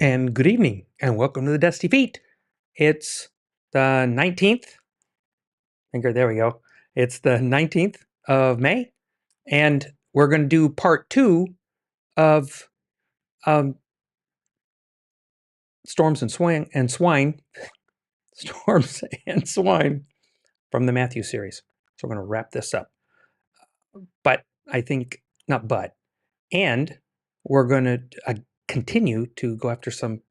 And good evening, and welcome to the Dusty Feet. It's the 19th. There we go. It's the 19th of May, and we're going to do part two of um, Storms and Swine, Storms and Swine from the Matthew series. So we're going to wrap this up. But I think, not but, and we're going to continue to go after some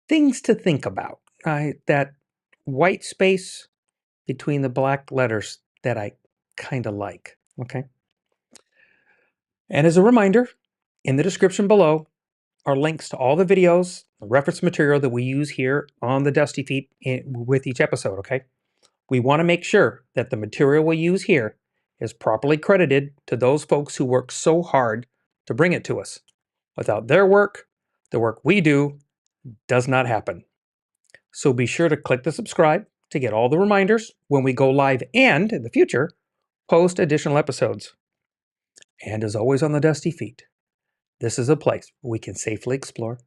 things to think about. That white space between the black letters that I kind of like. Okay. And as a reminder, in the description below are links to all the videos, the reference material that we use here on the Dusty Feet with each episode. Okay. We want to make sure that the material we use here is properly credited to those folks who work so hard to bring it to us. Without their work, the work we do does not happen. So be sure to click the subscribe to get all the reminders when we go live and, in the future, post additional episodes. And as always on the Dusty Feet, this is a place where we can safely explore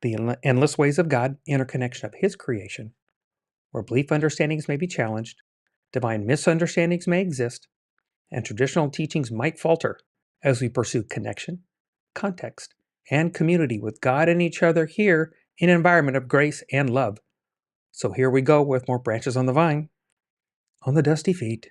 the endless ways of God, interconnection of His creation, where belief understandings may be challenged, divine misunderstandings may exist, and traditional teachings might falter as we pursue connection, context, and community with God and each other here in an environment of grace and love. So here we go with more branches on the vine on the Dusty Feet.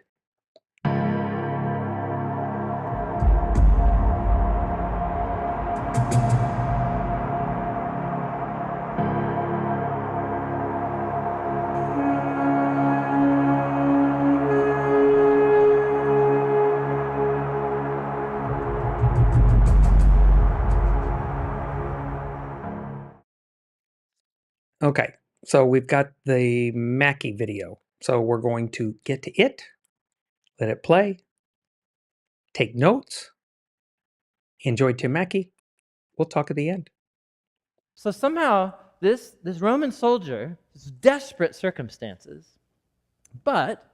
Okay, so we've got the Mackie video. So we're going to get to it, let it play, take notes, enjoy Tim Mackie. We'll talk at the end. So somehow this Roman soldier, this desperate circumstances, but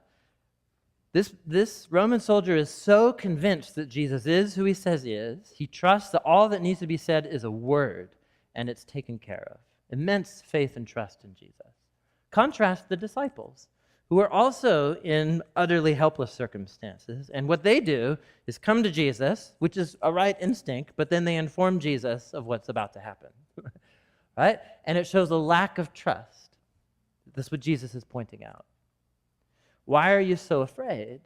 this Roman soldier is so convinced that Jesus is who he says he is. He trusts that all that needs to be said is a word, and it's taken care of. Immense faith and trust in Jesus. Contrast the disciples, who are also in utterly helpless circumstances, and what they do is come to Jesus, which is a right instinct, but then they inform Jesus of what's about to happen. Right? And it shows a lack of trust. That's what Jesus is pointing out. Why are you so afraid?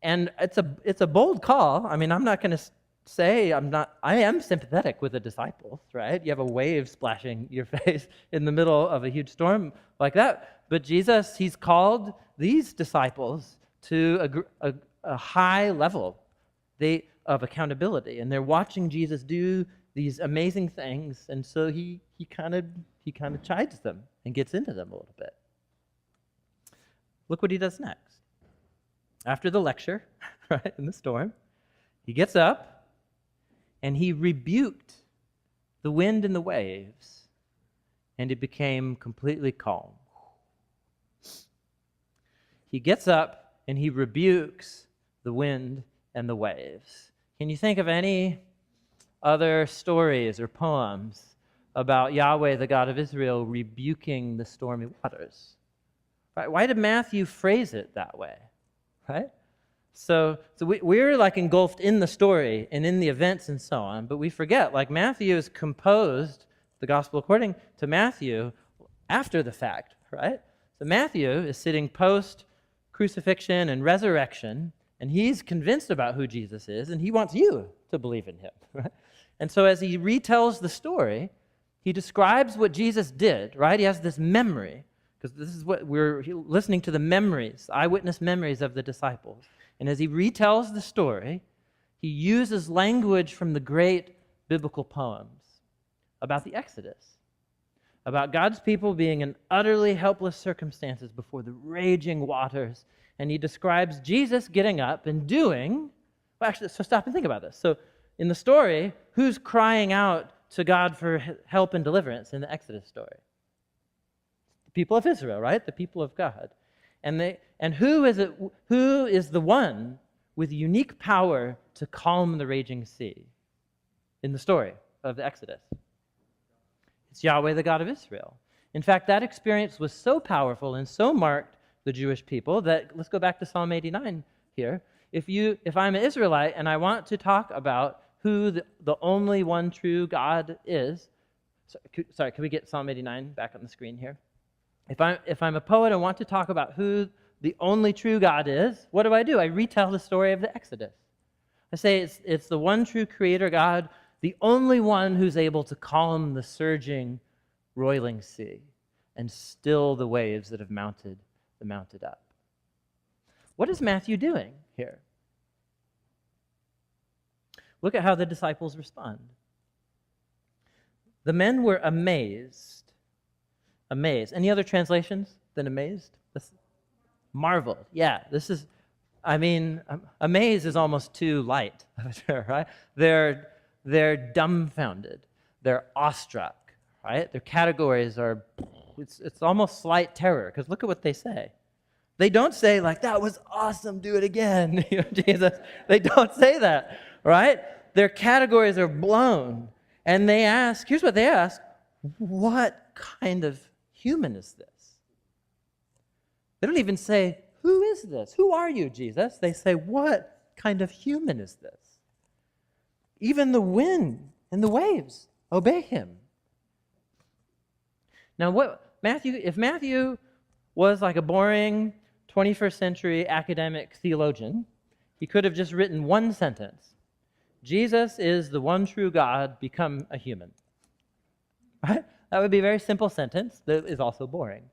And it's a bold call. I mean, I'm not going to say I am sympathetic with the disciples, right? You have a wave splashing your face in the middle of a huge storm like that. But Jesus, he's called these disciples to a high level of accountability, and they're watching Jesus do these amazing things, and so he kind of chides them and gets into them a little bit. Look what he does next. After the lecture, right, in the storm, he gets up and he rebuked the wind and the waves, and it became completely calm. He gets up and he rebukes the wind and the waves. Can you think of any other stories or poems about Yahweh, the God of Israel, rebuking the stormy waters? Right? Why did Matthew phrase it that way? Right? So we're like engulfed in the story and in the events and so on, but we forget, like Matthew is composed, the gospel according to Matthew, after the fact, right? So Matthew is sitting post-crucifixion and resurrection, and he's convinced about who Jesus is, and he wants you to believe in him, right? And so as he retells the story, he describes what Jesus did, right? He has this memory, because this is what we're listening to, the memories, eyewitness memories of the disciples. And as he retells the story, he uses language from the great biblical poems about the Exodus, about God's people being in utterly helpless circumstances before the raging waters. And he describes Jesus getting up and doing, well, actually, so stop and think about this. So in the story, who's crying out to God for help and deliverance in the Exodus story? The people of Israel, right? The people of God. And who is the one with unique power to calm the raging sea in the story of the Exodus? It's Yahweh, the God of Israel. In fact, that experience was so powerful and so marked the Jewish people that, let's go back to Psalm 89 here. If I'm an Israelite and I want to talk about who the only one true God is, sorry, can we get Psalm 89 back on the screen here? If I'm a poet and want to talk about who the only true God is, what do? I retell the story of the Exodus. I say it's the one true creator God, the only one who's able to calm the surging, roiling sea and still the waves that have mounted up. What is Matthew doing here? Look at how the disciples respond. The men were amazed. Amazed. Any other translations than amazed? Marveled. Yeah, this is, amazed is almost too light, right? They're dumbfounded. They're awestruck, right? Their categories are, it's almost slight terror, because look at what they say. They don't say, like, that was awesome, do it again, Jesus. They don't say that, right? Their categories are blown. And they ask, here's what they ask, what kind of human is this? They don't even say, who is this? Who are you, Jesus? They say, what kind of human is this? Even the wind and the waves obey him. Now, if Matthew was like a boring 21st century academic theologian, he could have just written one sentence. Jesus is the one true God become a human. Right? That would be a very simple sentence that is also boring.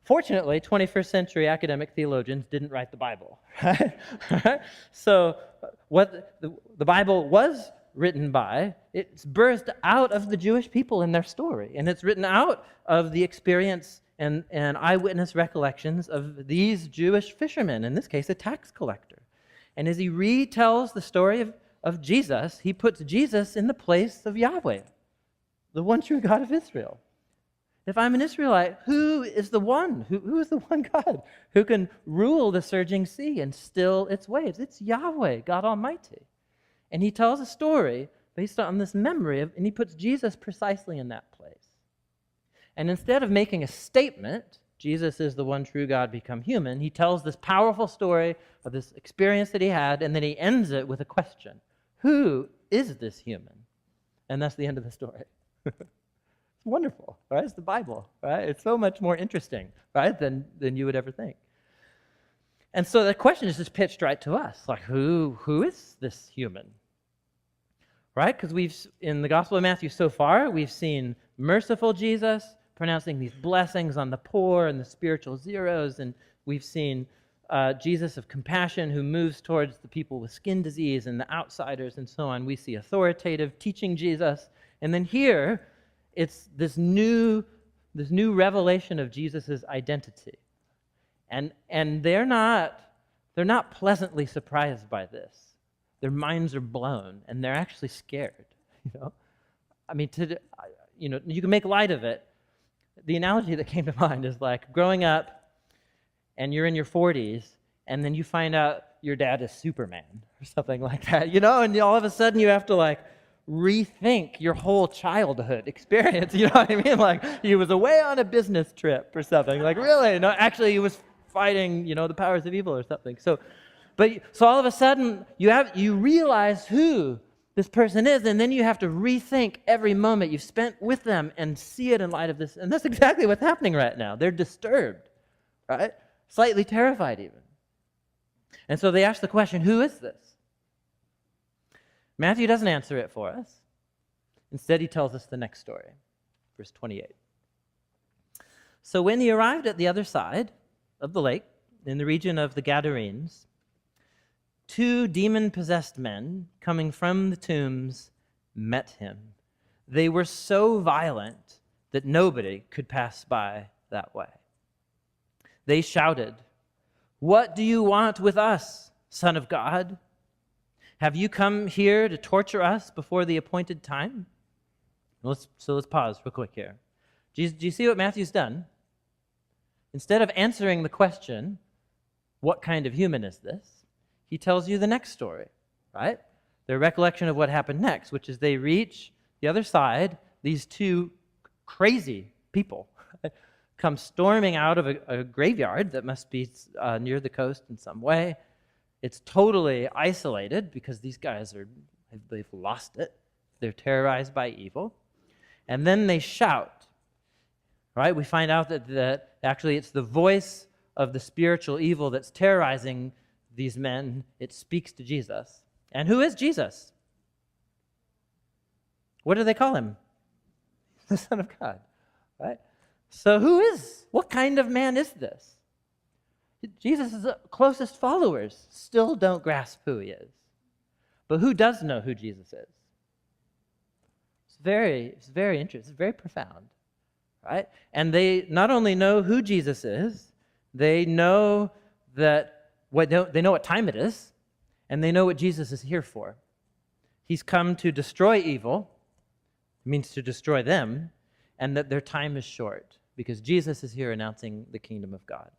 Fortunately, 21st century academic theologians didn't write the Bible. Right? So what the Bible was written by, it's birthed out of the Jewish people and their story. And it's written out of the experience and eyewitness recollections of these Jewish fishermen, in this case, a tax collector. And as he retells the story of Jesus, he puts Jesus in the place of Yahweh, the one true God of Israel. If I'm an Israelite, who is the one? Who is the one God who can rule the surging sea and still its waves? It's Yahweh, God Almighty. And he tells a story based on this memory, and he puts Jesus precisely in that place. And instead of making a statement, Jesus is the one true God become human, he tells this powerful story of this experience that he had, and then he ends it with a question. Who is this human? And that's the end of the story. It's wonderful, right? It's the Bible, right? It's so much more interesting, right, than you would ever think. And so the question is just pitched right to us, like, who is this human? Right? Because in the Gospel of Matthew so far, we've seen merciful Jesus pronouncing these blessings on the poor and the spiritual zeros, and we've seen Jesus of compassion who moves towards the people with skin disease and the outsiders and so on. We see authoritative teaching Jesus. And then here, it's this new revelation of Jesus' identity. And they're not pleasantly surprised by this. Their minds are blown, and they're actually scared. I mean, you can make light of it. The analogy that came to mind is like growing up, and you're in your 40s, and then you find out your dad is Superman or something like that, and all of a sudden you have to like rethink your whole childhood experience. You know what I mean? Like he was away on a business trip or something. Like really? No, actually he was fighting, the powers of evil or something. So all of a sudden you realize who this person is, and then you have to rethink every moment you've spent with them and see it in light of this. And that's exactly what's happening right now. They're disturbed, right? Slightly terrified even. And so they ask the question, who is this? Matthew doesn't answer it for us. Instead, he tells us the next story, verse 28. So when he arrived at the other side of the lake, in the region of the Gadarenes, 2 demon-possessed men coming from the tombs met him. They were so violent that nobody could pass by that way. They shouted, "What do you want with us, Son of God? Have you come here to torture us before the appointed time?" Let's pause real quick here. Do you see what Matthew's done? Instead of answering the question, what kind of human is this? He tells you the next story, right? Their recollection of what happened next, which is they reach the other side, these two crazy people come storming out of a graveyard that must be near the coast in some way. It's totally isolated because these guys they've lost it. They're terrorized by evil. And then they shout, right? We find out that actually it's the voice of the spiritual evil that's terrorizing these men. It speaks to Jesus. And who is Jesus? What do they call him? The Son of God, right? So what kind of man is this? Jesus' closest followers still don't grasp who he is. But who does know who Jesus is? It's very interesting. It's very profound, right? And they not only know who Jesus is, they know they know what time it is, and they know what Jesus is here for. He's come to destroy evil. It means to destroy them, and that their time is short because Jesus is here announcing the kingdom of God.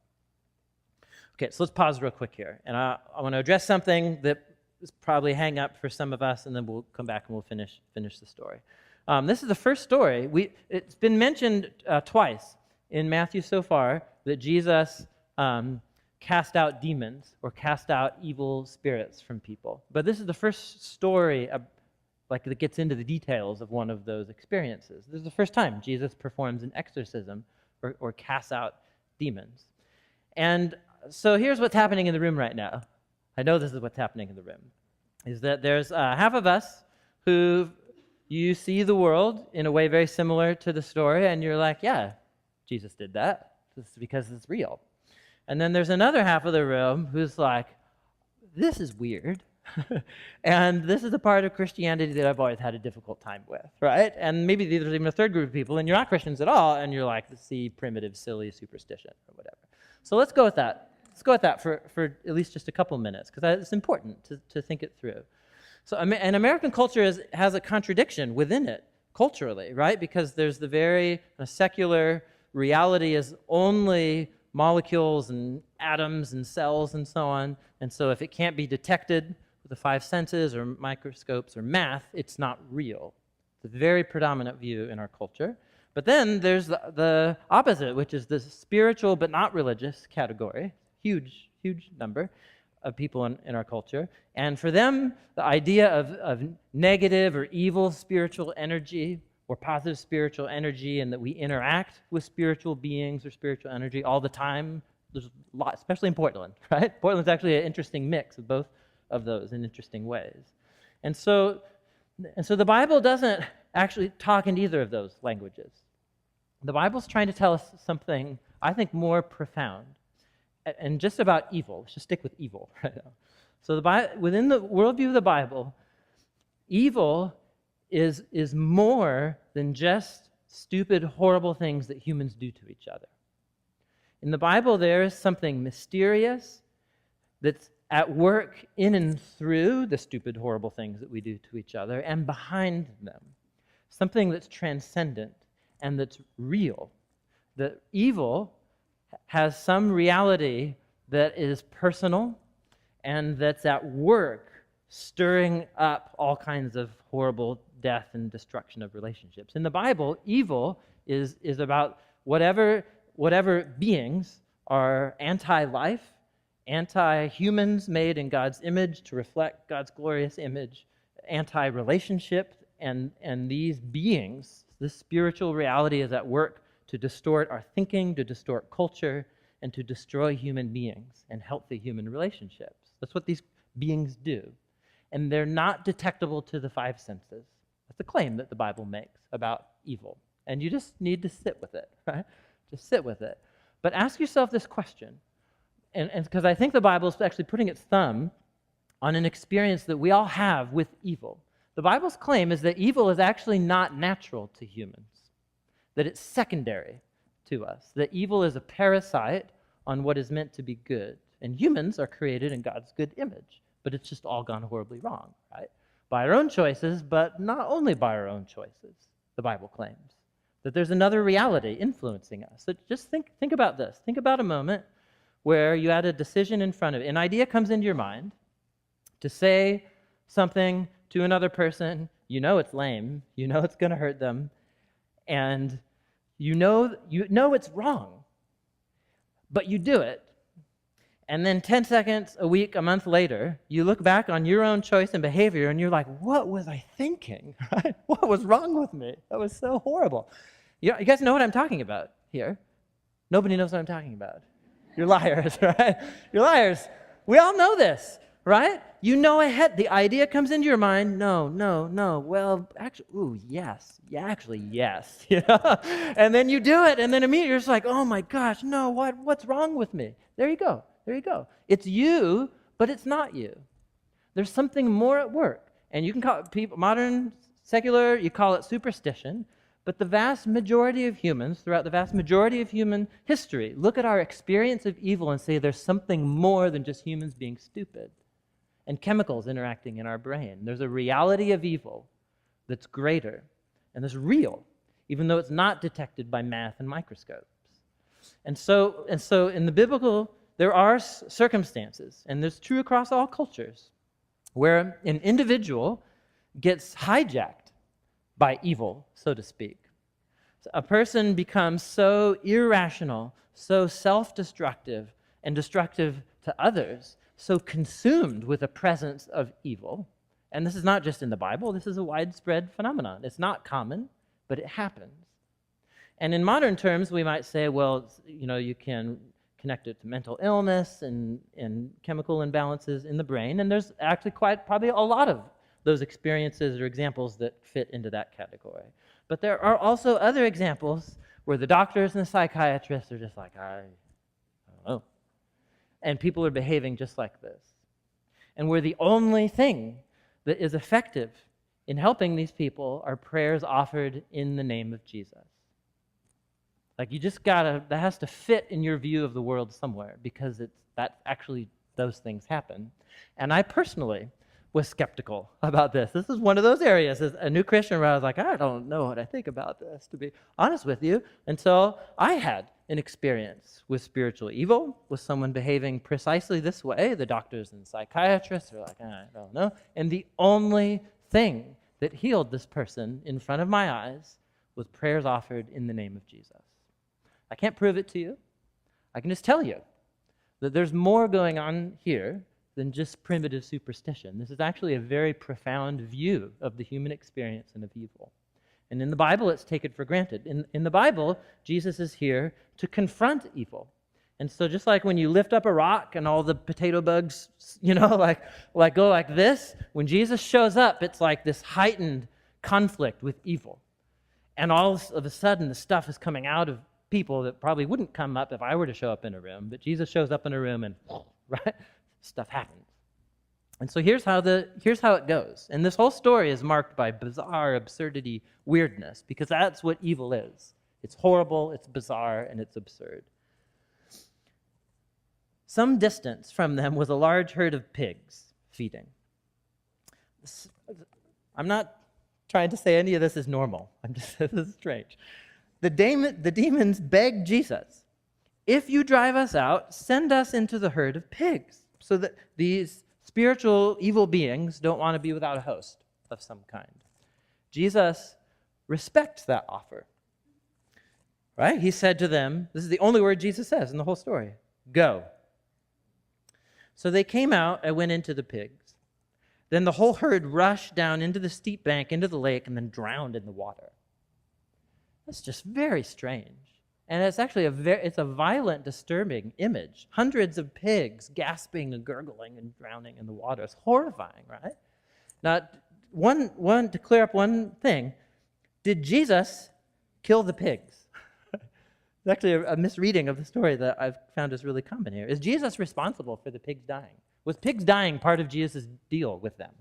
Okay, so let's pause real quick here, and I want to address something that is probably hang up for some of us, and then we'll come back and we'll finish the story. This is the first story. It's been mentioned twice in Matthew so far that Jesus cast out demons or cast out evil spirits from people. But this is the first story that gets into the details of one of those experiences. This is the first time Jesus performs an exorcism or casts out demons. And so here's what's happening in the room right now. I know this is what's happening in the room, is that there's half of us who you see the world in a way very similar to the story, and you're like, yeah, Jesus did that. This is because it's real. And then there's another half of the room who's like, this is weird. And this is a part of Christianity that I've always had a difficult time with, right? And maybe there's even a third group of people, and you're not Christians at all, and you're like, see, primitive, silly superstition or whatever. So let's go with that. Let's go with that for at least just a couple minutes, because it's important to think it through. So, and American culture has a contradiction within it, culturally, right? Because there's the very secular reality is only molecules and atoms and cells and so on. And so if it can't be detected with the five senses or microscopes or math, it's not real. It's a very predominant view in our culture. But then there's the opposite, which is the spiritual but not religious category. Huge number of people in our culture. And for them, the idea of negative or evil spiritual energy or positive spiritual energy, and that we interact with spiritual beings or spiritual energy all the time, there's a lot, especially in Portland, right? Portland's actually an interesting mix of both of those in interesting ways. And so the Bible doesn't actually talk in either of those languages. The Bible's trying to tell us something, I think, more profound, and just about evil. Let's just stick with evil right now. So within the worldview of the Bible, evil is more than just stupid, horrible things that humans do to each other. In the Bible, there is something mysterious that's at work in and through the stupid, horrible things that we do to each other and behind them. Something that's transcendent and that's real. The evil has some reality that is personal and that's at work stirring up all kinds of horrible death and destruction of relationships. In the Bible, evil is about whatever beings are anti-life, anti-humans made in God's image to reflect God's glorious image, anti-relationship, and these beings, this spiritual reality is at work to distort our thinking, to distort culture, and to destroy human beings and healthy human relationships. That's what these beings do. And they're not detectable to the five senses. That's the claim that the Bible makes about evil. And you just need to sit with it, right? Just sit with it. But ask yourself this question, and because I think the Bible is actually putting its thumb on an experience that we all have with evil. The Bible's claim is that evil is actually not natural to humans, that it's secondary to us, that evil is a parasite on what is meant to be good. And humans are created in God's good image, but it's just all gone horribly wrong, right? By our own choices, but not only by our own choices, the Bible claims. That there's another reality influencing us. So just think about this. Think about a moment where you had a decision in front of you. An idea comes into your mind to say something to another person. You know it's lame. You know it's going to hurt them. and you know it's wrong, but you do it. And then 10 seconds, a week, a month later, you look back on your own choice and behavior, and you're like, what was I thinking? Right? What was wrong with me? That was so horrible. You guys know what I'm talking about here? Nobody knows what I'm talking about. You're liars, right? You're liars. We all know this, right? You know ahead. The idea comes into your mind. No. Well, actually, yes. Yeah, actually, yes. And then you do it, and then immediately you're just like, oh my gosh, no, what's wrong with me? There you go. It's you, but it's not you. There's something more at work. And you can call it modern, secular, you call it superstition, but the vast majority of humans, throughout the vast majority of human history, look at our experience of evil and say there's something more than just humans being stupid and chemicals interacting in our brain. There's a reality of evil that's greater and that's real, even though it's not detected by math and microscopes. And so in the biblical, there are circumstances, and this is true across all cultures, where an individual gets hijacked by evil, so to speak. So a person becomes so irrational, so self-destructive, and destructive to others, so consumed with the presence of evil. And this is not just in the Bible, this is a widespread phenomenon. It's not common, but it happens. And in modern terms, we might say, well, you can connect it to mental illness and chemical imbalances in the brain, and there's actually probably a lot of those experiences or examples that fit into that category. But there are also other examples where the doctors and the psychiatrists are just like, I don't know. And people are behaving just like this. And where the only thing that is effective in helping these people are prayers offered in the name of Jesus. Like that has to fit in your view of the world somewhere, because that actually those things happen. And I personally was skeptical about this. This is one of those areas as a new Christian where I was like, I don't know what I think about this, to be honest with you, until I had an experience with spiritual evil, with someone behaving precisely this way. The doctors and psychiatrists are like, I don't know. And the only thing that healed this person in front of my eyes was prayers offered in the name of Jesus. I can't prove it to you. I can just tell you that there's more going on here than just primitive superstition. This is actually a very profound view of the human experience and of evil. And in the Bible, it's taken for granted. In the Bible, Jesus is here to confront evil. And so just like when you lift up a rock and all the potato bugs, like go like this, when Jesus shows up, it's like this heightened conflict with evil. And all of a sudden, the stuff is coming out of people that probably wouldn't come up if I were to show up in a room, but Jesus shows up in a room and right, stuff happens. And so here's how it goes. And this whole story is marked by bizarre absurdity, weirdness, because that's what evil is. It's horrible, it's bizarre, and it's absurd. Some distance from them was a large herd of pigs feeding. I'm not trying to say any of this is normal. This is strange. The demons begged Jesus, if you drive us out, send us into the herd of pigs, so that these spiritual evil beings don't want to be without a host of some kind. Jesus respects that offer. Right? He said to them, this is the only word Jesus says in the whole story, go. So they came out and went into the pigs. Then the whole herd rushed down into the steep bank, into the lake, and then drowned in the water. That's just very strange. And it's actually it's a violent, disturbing image. Hundreds of pigs gasping and gurgling and drowning in the water. It's horrifying, right? Now, to clear up one thing, did Jesus kill the pigs? It's actually a misreading of the story that I've found is really common here. Is Jesus responsible for the pigs dying? Was pigs dying part of Jesus' deal with them?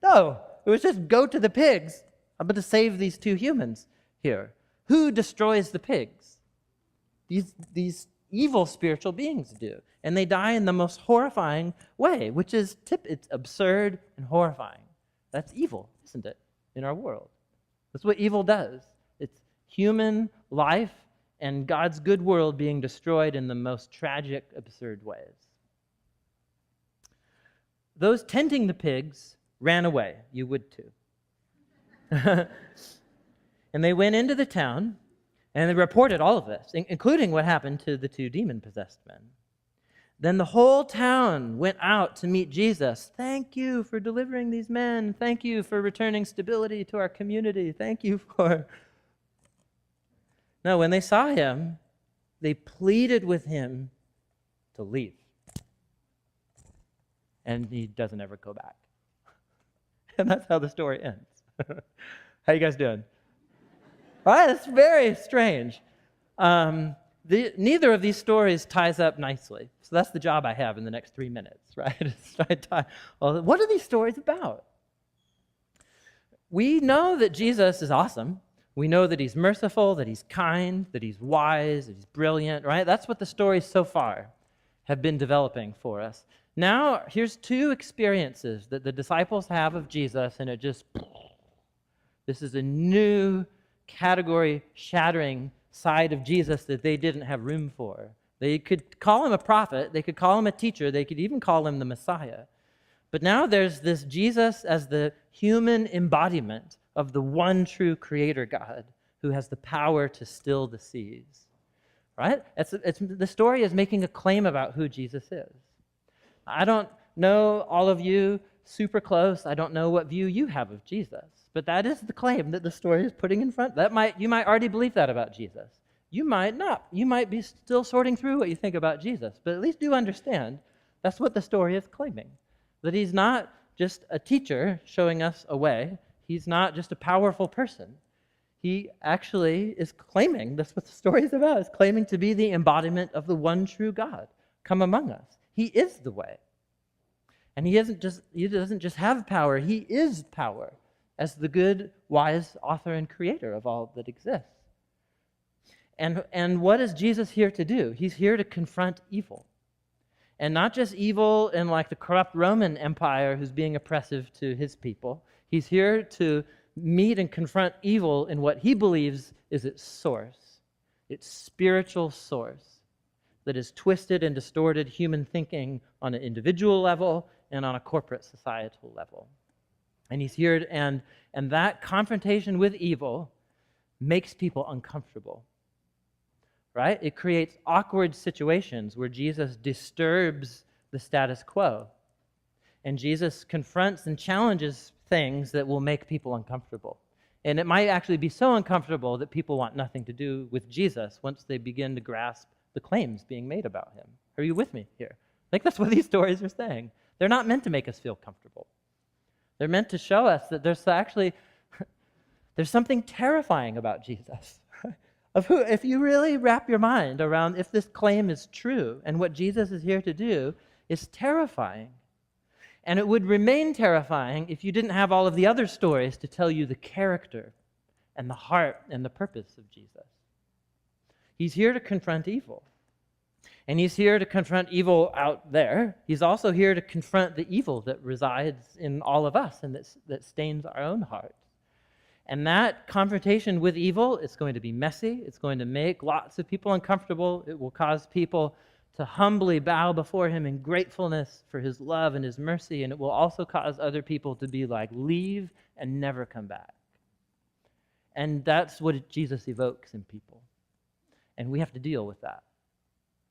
No, it was just go to the pigs. I'm going to save these two humans here. Who destroys the pigs? These evil spiritual beings do. And they die in the most horrifying way, which is it's absurd and horrifying. That's evil, isn't it, in our world? That's what evil does. It's human life and God's good world being destroyed in the most tragic, absurd ways. Those tending the pigs ran away. You would too. And they went into the town, and they reported all of this, including what happened to the 2 demon-possessed men. Then the whole town went out to meet Jesus. Thank you for delivering these men. Thank you for returning stability to our community. Thank you for... No, when they saw him, they pleaded with him to leave. And he doesn't ever go back. And that's how the story ends. How you guys doing? All right, that's very strange. Neither of these stories ties up nicely. So that's the job I have in the next 3 minutes, right? Well, what are these stories about? We know that Jesus is awesome. We know that he's merciful, that he's kind, that he's wise, that he's brilliant, right? That's what the stories so far have been developing for us. Now, here's 2 experiences that the disciples have of Jesus, and this is a new category-shattering side of Jesus that they didn't have room for. They could call him a prophet, they could call him a teacher, they could even call him the Messiah. But now there's this Jesus as the human embodiment of the one true creator God who has the power to still the seas. Right? The story is making a claim about who Jesus is. I don't know all of you super close. I don't know what view you have of Jesus. But that is the claim that the story is putting in front. You might already believe that about Jesus. You might not. You might be still sorting through what you think about Jesus. But at least do understand that's what the story is claiming. That he's not just a teacher showing us a way. He's not just a powerful person. He actually is claiming, that's what the story is about, is claiming to be the embodiment of the one true God come among us. He is the way. And he doesn't just have power, he is power as the good, wise author and creator of all that exists. And what is Jesus here to do? He's here to confront evil. And not just evil in like the corrupt Roman Empire who's being oppressive to his people. He's here to meet and confront evil in what he believes is its source, its spiritual source that has twisted and distorted human thinking on an individual level and on a corporate societal level. And he's here, and that confrontation with evil makes people uncomfortable, right? It creates awkward situations where Jesus disturbs the status quo. And Jesus confronts and challenges things that will make people uncomfortable. And it might actually be so uncomfortable that people want nothing to do with Jesus once they begin to grasp the claims being made about him. Are you with me here? I think that's what these stories are saying. They're not meant to make us feel comfortable. They're meant to show us that there's something terrifying about Jesus. If you really wrap your mind around if this claim is true and what Jesus is here to do is terrifying. And it would remain terrifying if you didn't have all of the other stories to tell you the character and the heart and the purpose of Jesus. He's here to confront evil. And he's here to confront evil out there. He's also here to confront the evil that resides in all of us and that stains our own hearts. And that confrontation with evil is going to be messy. It's going to make lots of people uncomfortable. It will cause people to humbly bow before him in gratefulness for his love and his mercy. And it will also cause other people to be like, leave and never come back. And that's what Jesus evokes in people. And we have to deal with that.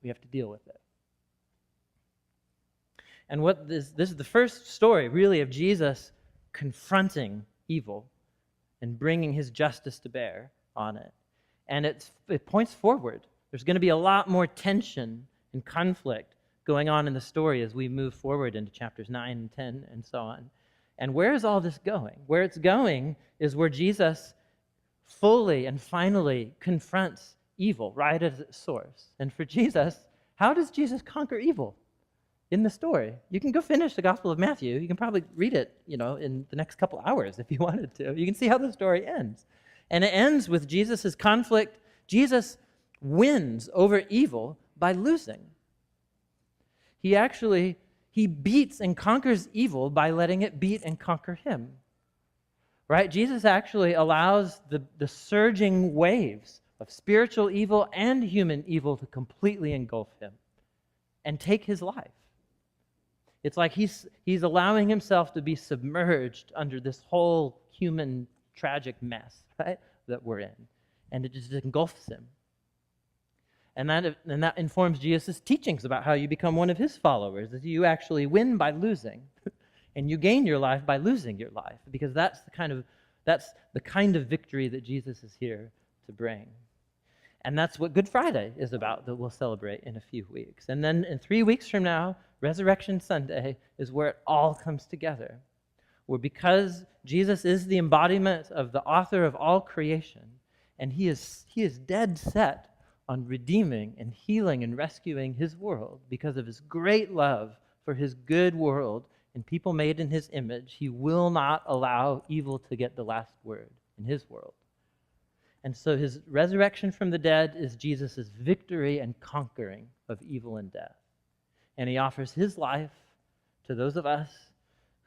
We have to deal with it. And what this is the first story, really, of Jesus confronting evil and bringing his justice to bear on it. And it points forward. There's going to be a lot more tension and conflict going on in the story as we move forward into chapters 9 and 10 and so on. And where is all this going? Where it's going is where Jesus fully and finally confronts evil right at its source. And for Jesus, how does Jesus conquer evil in the story? You can go finish the Gospel of Matthew. You can probably read it, in the next couple hours if you wanted to. You can see how the story ends. And it ends with Jesus' conflict. Jesus wins over evil by losing. He beats and conquers evil by letting it beat and conquer him. Right? Jesus actually allows the surging waves of spiritual evil and human evil to completely engulf him and take his life. It's like he's allowing himself to be submerged under this whole human tragic mess, right? that we're in, and it just engulfs him. And that informs Jesus' teachings about how you become one of his followers, is you actually win by losing, and you gain your life by losing your life, because that's the kind of victory that Jesus is here to bring. And that's what Good Friday is about, that we'll celebrate in a few weeks. And then in 3 weeks from now, Resurrection Sunday is where it all comes together, where because Jesus is the embodiment of the author of all creation, and he is dead set on redeeming and healing and rescuing his world because of his great love for his good world and people made in his image, he will not allow evil to get the last word in his world. And so his resurrection from the dead is Jesus' victory and conquering of evil and death. And he offers his life to those of us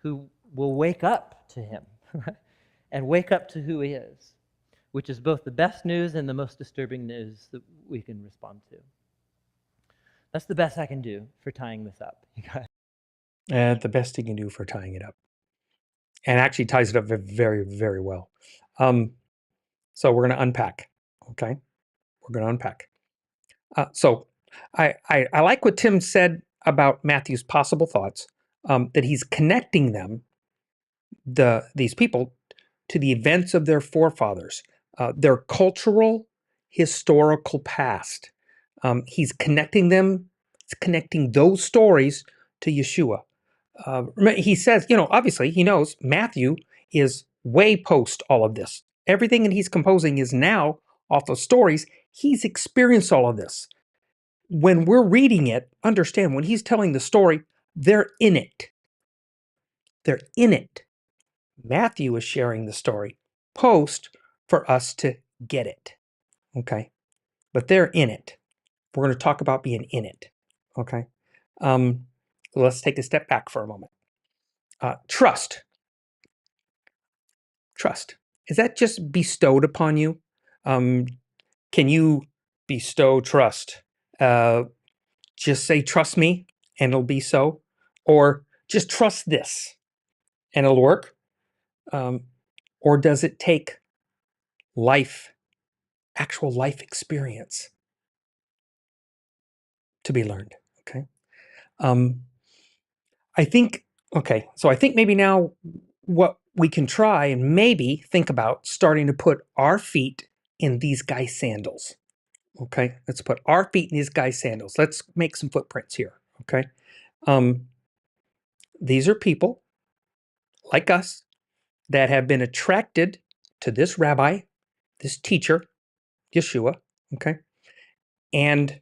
who will wake up to him and wake up to who he is, which is both the best news and the most disturbing news that we can respond to. That's the best I can do for tying this up, you guys. The best he can do for tying it up. And actually ties it up very, very well. So we're going to unpack, okay? We're going to unpack. So I like what Tim said about Matthew's possible thoughts, that he's connecting them, these people, to the events of their forefathers, their cultural, historical past. He's connecting those stories to Yeshua. He says, obviously he knows Matthew is way post all of this. Everything that he's composing is now off of stories. He's experienced all of this. When we're reading it, understand when he's telling the story, they're in it. They're in it. Matthew is sharing the story post for us to get it. Okay. But they're in it. We're going to talk about being in it. Okay. Let's take a step back for a moment. Trust. Trust. Is that just bestowed upon you? Can you bestow trust? Just say, trust me, and it'll be so. Or just trust this, and it'll work. Or does it take actual life experience to be learned? Okay. I think maybe now what we can try and maybe think about starting to put our feet in these guys' sandals. Okay. Let's put our feet in these guys' sandals. Let's make some footprints here. Okay. These are people like us that have been attracted to this rabbi, this teacher, Yeshua. Okay. And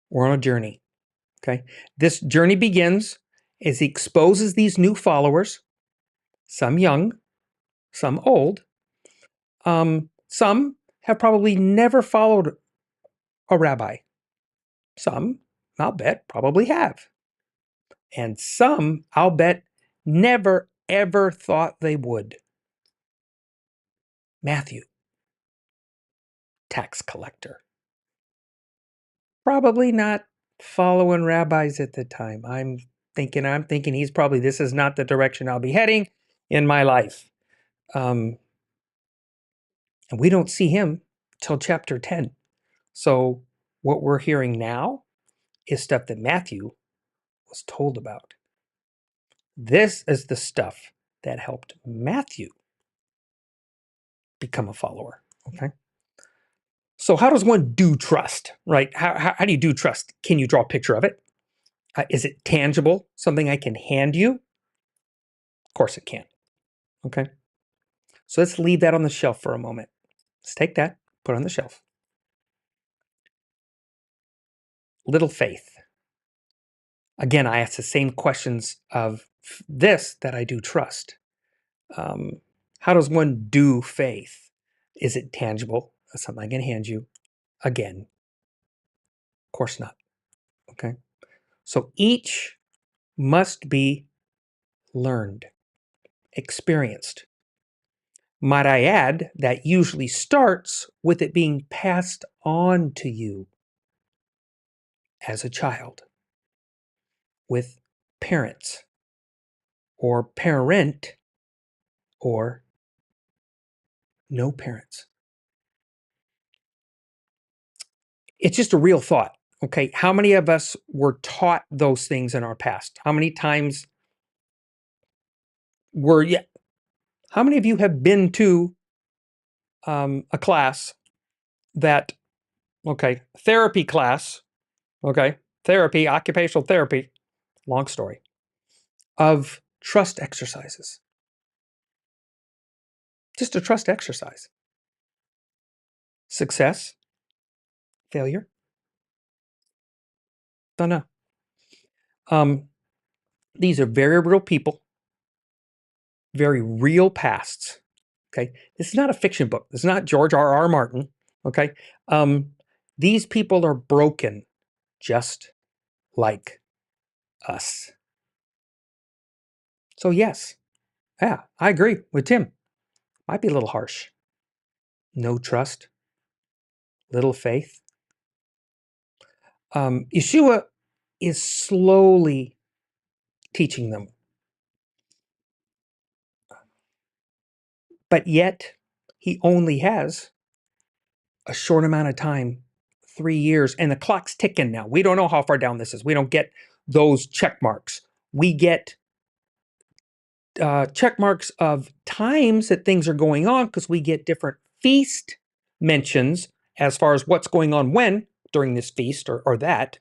we're on a journey. Okay. This journey begins as he exposes these new followers, some young, some old. Some have probably never followed a rabbi. Some, I'll bet, probably have. And some, I'll bet, never, ever thought they would. Matthew, tax collector. Probably not following rabbis at the time. I'm thinking he's probably, this is not the direction I'll be heading in my life. And we don't see him till chapter 10. So what we're hearing now is stuff that Matthew was told about. This is the stuff that helped Matthew become a follower. Okay. So how does one do trust, right? How do you do trust? Can you draw a picture of it? Is it tangible? Something I can hand you? Of course it can. Okay. So let's leave that on the shelf for a moment. Let's take that, put it on the shelf. Little faith. Again, I ask the same questions of this that I do trust. How does one do faith? Is it tangible? That's something I can hand you. Again, of course not. Okay. So each must be learned, experienced. Might I add, that usually starts with it being passed on to you as a child, with parents, or parent, or no parents. It's just a real thought. Okay. How many of us were taught those things in our past? How many times were you? How many of you have been to a class that, okay, therapy class, okay, therapy, occupational therapy, long story, of trust exercises? Just a trust exercise. Success, failure, don't know. These are very real people, very real pasts. Okay, this is not a fiction book. This is not George R. R. Martin. Okay, these people are broken, just like us. So yes, yeah, I agree with Tim. Might be a little harsh. No trust, little faith. Yeshua is slowly teaching them, but yet he only has a short amount of time, 3 years, and the clock's ticking now. We don't know how far down this is. We don't get those check marks. We get check marks of times that things are going on because we get different feast mentions as far as what's going on when during this feast or that.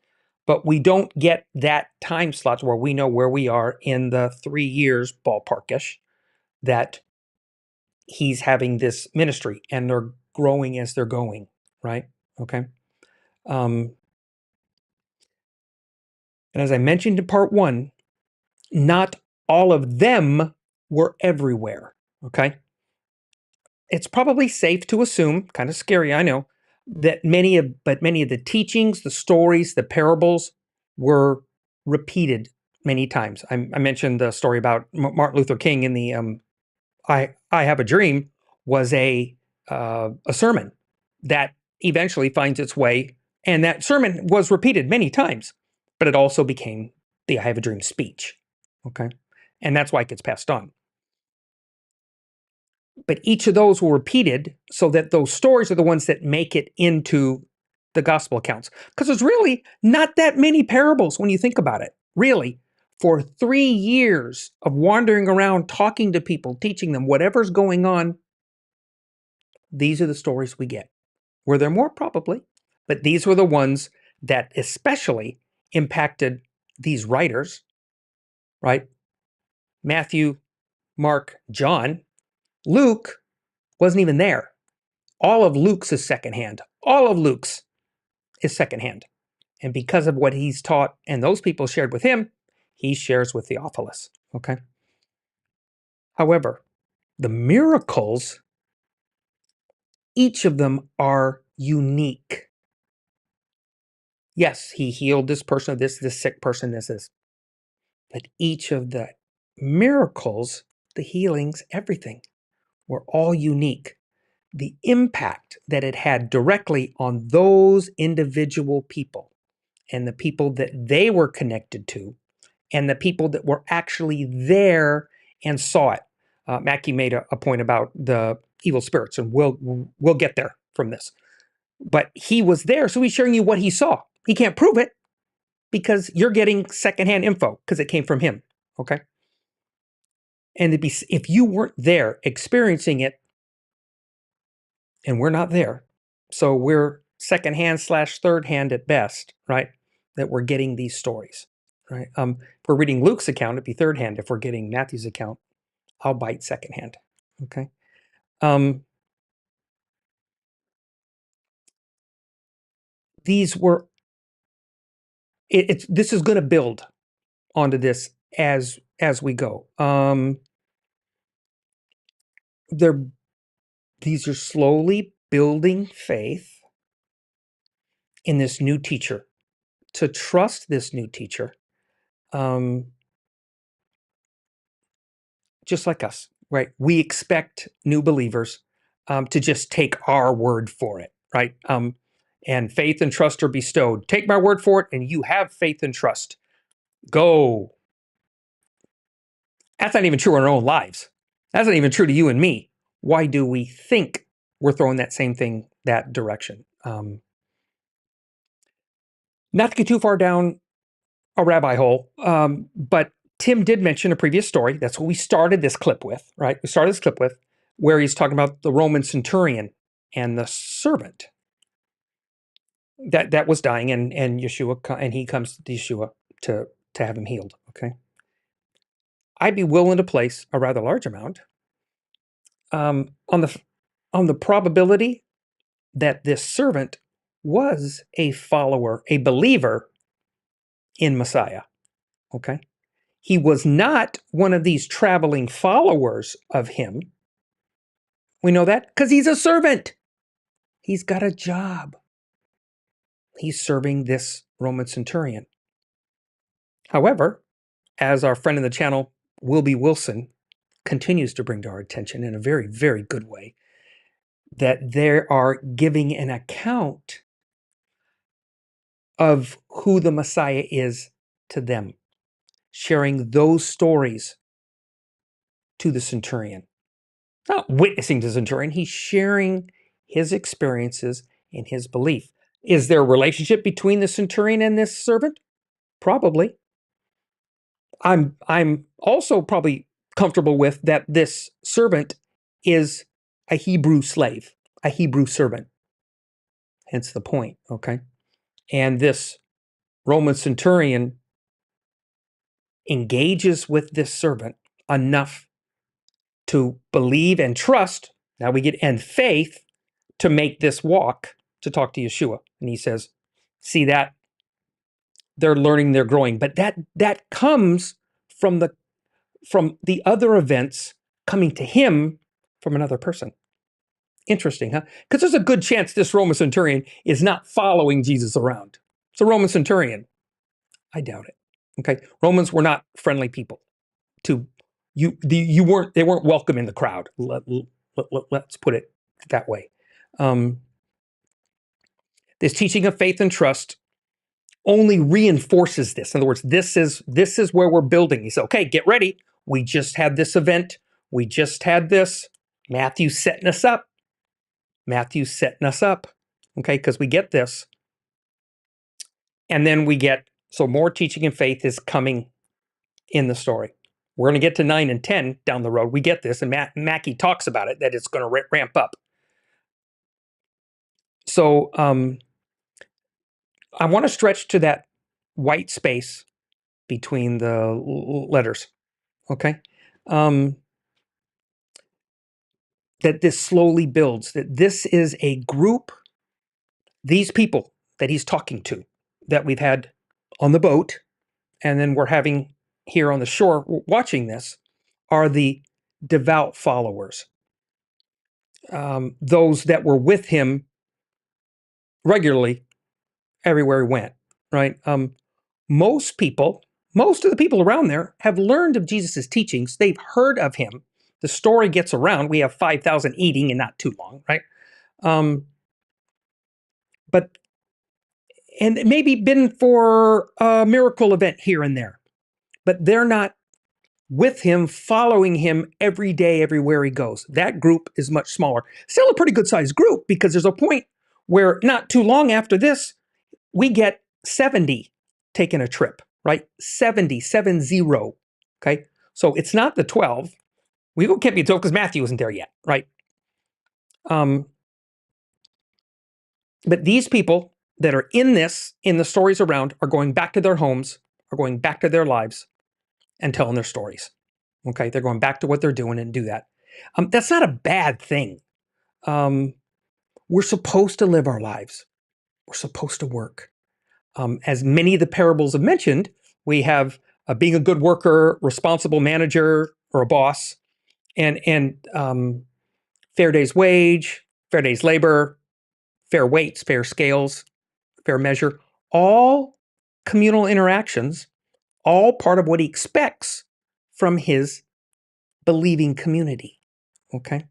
But we don't get that time slots where we know where we are in the 3 years ballparkish that he's having this ministry and they're growing as they're going, right? Okay. Um, and as I mentioned in part one, not all of them were everywhere. Okay. It's probably safe to assume, kind of scary, I know, that many of the teachings, the stories, the parables were repeated many times. I mentioned the story about Martin Luther King in the I Have a Dream was a sermon that eventually finds its way, and that sermon was repeated many times, but it also became the I Have a Dream speech. Okay, and that's why it gets passed on. But each of those were repeated so that those stories are the ones that make it into the gospel accounts. Because there's really not that many parables when you think about it. Really, for 3 years of wandering around, talking to people, teaching them whatever's going on, these are the stories we get. Were there more? Probably. But these were the ones that especially impacted these writers, right? Matthew, Mark, John. Luke wasn't even there. All of Luke's is secondhand. All of Luke's is secondhand. And because of what he's taught and those people shared with him, he shares with Theophilus. Okay. However, the miracles, each of them are unique. Yes, he healed this person, this sick person, this. But each of the miracles, the healings, everything were all unique. The impact that it had directly on those individual people and the people that they were connected to and the people that were actually there and saw it. Mackie made a point about the evil spirits, and we'll get there from this. But he was there, so he's sharing you what he saw. He can't prove it because you're getting secondhand info because it came from him. Okay. And if you weren't there experiencing it, and we're not there, so we're secondhand / third hand at best, right? That we're getting these stories, right? If we're reading Luke's account, it'd be third hand. If we're getting Matthew's account, I'll bite secondhand. Okay. These were. This is going to build onto this as we go. These are slowly building faith in this new teacher, to trust this new teacher, just like us, right? We expect new believers to just take our word for it, right? And faith and trust are bestowed. Take my word for it, and you have faith and trust. Go. That's not even true in our own lives. That's not even true to you and me. Why do we think we're throwing that same thing that direction? Not to get too far down a rabbi hole, but Tim did mention a previous story. That's what we started this clip with, right? We started this clip with where he's talking about the Roman centurion and the servant that was dying, and Yeshua, and he comes to Yeshua to have him healed. Okay, I'd be willing to place a rather large amount on the probability that this servant was a follower, a believer in Messiah. Okay, he was not one of these traveling followers of him. We know that because he's a servant. He's got a job. He's serving this Roman centurion. However, as our friend in the channel, Wilby Wilson, continues to bring to our attention in a very, very good way, that they are giving an account of who the Messiah is to them, sharing those stories to the centurion. Not witnessing to the centurion, he's sharing his experiences and his belief. Is there a relationship between the centurion and this servant? Probably. I'm also probably comfortable with that this servant is a Hebrew slave, a Hebrew servant. Hence the point, okay? And this Roman centurion engages with this servant enough to believe and trust, now we get, and faith to make this walk to talk to Yeshua. And he says, see that? They're learning, they're growing. But that comes from the other events coming to him from another person. Interesting, huh? Because there's a good chance this Roman centurion is not following Jesus around. It's a Roman centurion. I doubt it. Okay, Romans were not friendly people. To you, they weren't welcome in the crowd. Let's put it that way. This teaching of faith and trust only reinforces this. In other words, this is where we're building. He said, okay, get ready. We just had this event. We just had this. Matthew's setting us up. Matthew's setting us up. Okay, because we get this. And then we get, so more teaching and faith is coming in the story. We're going to get to 9 and 10 down the road. We get this, and Mackie talks about it, that it's going to ramp up. So I want to stretch to that white space between the letters, okay? That this slowly builds, that this is a group, these people that he's talking to, that we've had on the boat, and then we're having here on the shore watching this, are the devout followers. Those that were with him regularly everywhere he went, right? Most of the people around there have learned of Jesus's teachings. They've heard of him. The story gets around. We have 5,000 eating in not too long, right? But and maybe been for a miracle event here and there, but they're not with him, following him every day, everywhere he goes. That group is much smaller. Still a pretty good sized group, because there's a point where not too long after this, we get 70 taking a trip, right? 70, 70. Okay. So it's not the 12. We can't be 12 because Matthew isn't there yet, right? But these people that are in the stories around, are going back to their homes, are going back to their lives and telling their stories. Okay. They're going back to what they're doing and do that. That's not a bad thing. We're supposed to live our lives. We're supposed to work. As many of the parables have mentioned, we have being a good worker, responsible manager or a boss, and fair day's wage, fair day's labor, fair weights, fair scales, fair measure, all communal interactions, all part of what he expects from his believing community. Okay?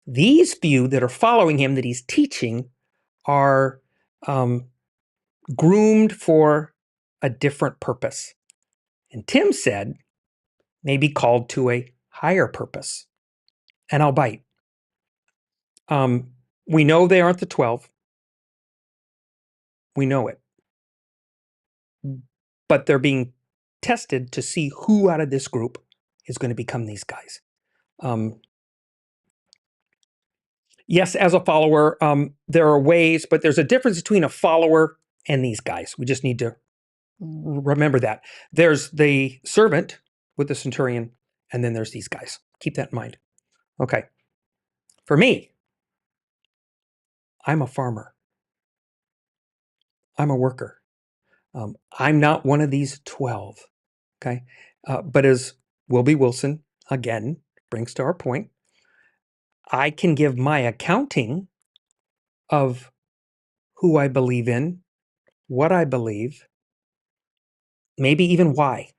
These few that are following him, that he's teaching, are groomed for a different purpose. And Tim said, maybe called to a higher purpose. And I'll bite. We know they aren't the 12. We know it. but they're being tested to see who out of this group is going to become these guys. Yes, as a follower, there are ways, but there's a difference between a follower and these guys. We just need to remember that. There's the servant with the centurion, and then there's these guys. Keep that in mind. Okay. For me, I'm a farmer. I'm a worker. I'm not one of these 12. Okay. But as Wilby Wilson, again, brings to our point, I can give my accounting of who I believe in, what I believe, maybe even why.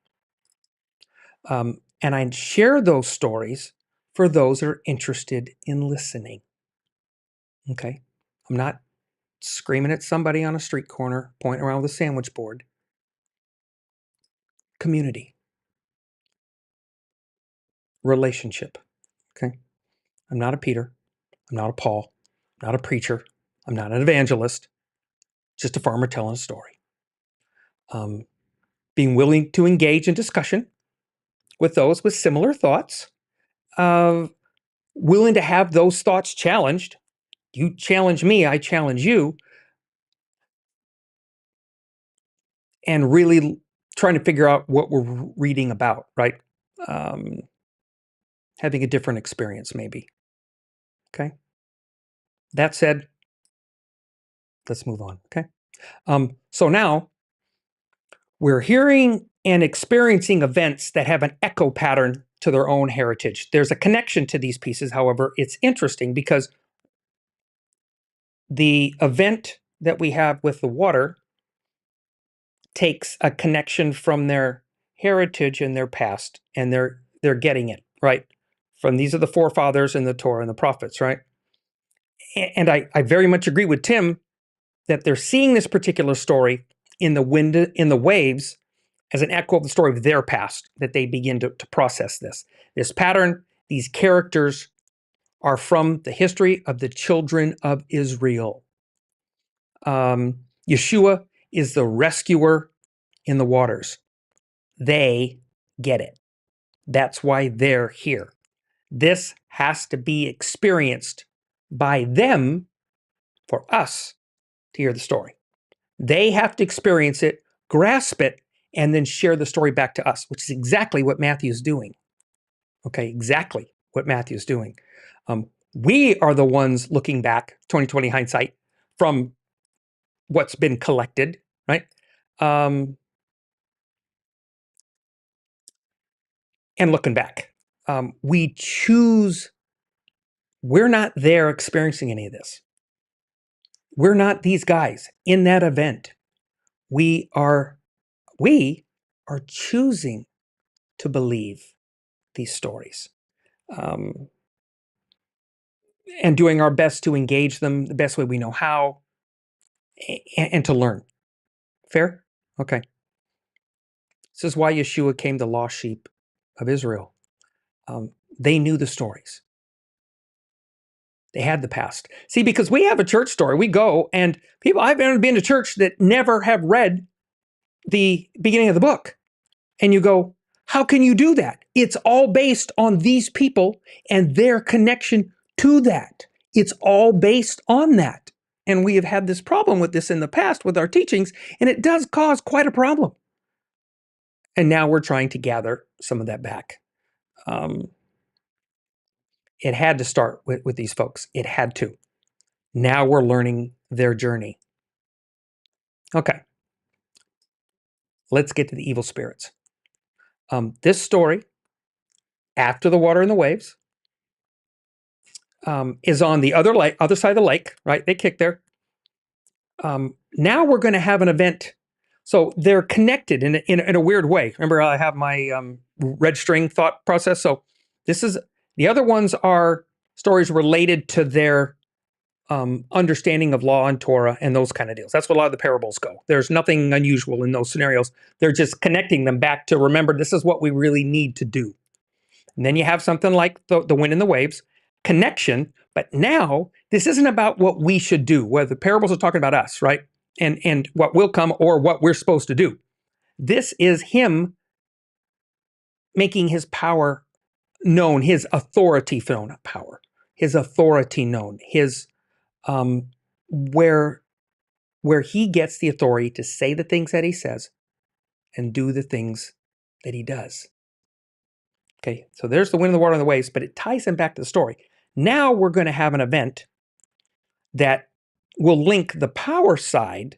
And I share those stories for those that are interested in listening. Okay. I'm not screaming at somebody on a street corner, pointing around with a sandwich board. Community. Relationship. Okay. I'm not a Peter. I'm not a Paul. I'm not a preacher. I'm not an evangelist. Just a farmer telling a story. Being willing to engage in discussion with those with similar thoughts. Willing to have those thoughts challenged. You challenge me, I challenge you. And really trying to figure out what we're reading about, right? Having a different experience, maybe. Okay. That said, let's move on. Okay. So now we're hearing and experiencing events that have an echo pattern to their own heritage. There's a connection to these pieces. However, it's interesting because the event that we have with the water takes a connection from their heritage and their past, and they're getting it, right? From these are the forefathers and the Torah and the prophets, right? And I very much agree with Tim that they're seeing this particular story in the wind, in the waves, as an echo of the story of their past, that they begin to process this pattern. These characters are from the history of the children of Israel. Yeshua is the rescuer in the waters. They get it. That's why they're here. This has to be experienced by them for us to hear the story. They have to experience it, grasp it, and then share the story back to us, which is exactly what Matthew's doing. Okay, exactly what Matthew's doing. We are the ones looking back, 2020 hindsight, from what's been collected, right? And looking back. We choose, we're not there experiencing any of this. We're not these guys in that event. We are choosing to believe these stories. And doing our best to engage them the best way we know how, and to learn. Fair? Okay. This is why Yeshua came the lost sheep of Israel. They knew the stories. They had the past. See, because we have a church story. We go and people, I've been to church that never have read the beginning of the book. And you go, how can you do that? It's all based on these people and their connection to that. It's all based on that. And we have had this problem with this in the past with our teachings, and it does cause quite a problem. And now we're trying to gather some of that back. It had to start with these folks. It had to. Now we're learning their journey. Okay. Let's get to the evil spirits. This story, after the water and the waves, is on the other side of the lake, right? They kick there. Now we're going to have an event. So they're connected in a weird way. Remember, I have my red string thought process. So the other ones are stories related to their understanding of law and Torah and those kind of deals. That's what a lot of the parables go. There's nothing unusual in those scenarios. They're just connecting them back to remember this is what we really need to do. And then you have something like the wind and the waves, connection. But now this isn't about what we should do, where the parables are talking about us, right? And what will come or what we're supposed to do. This is him making his power known, his authority known, power, his authority known, his where he gets the authority to say the things that he says and do the things that he does. Okay, so there's the wind, the water, and the waves, but it ties him back to the story. Now we're going to have an event that will link the power side,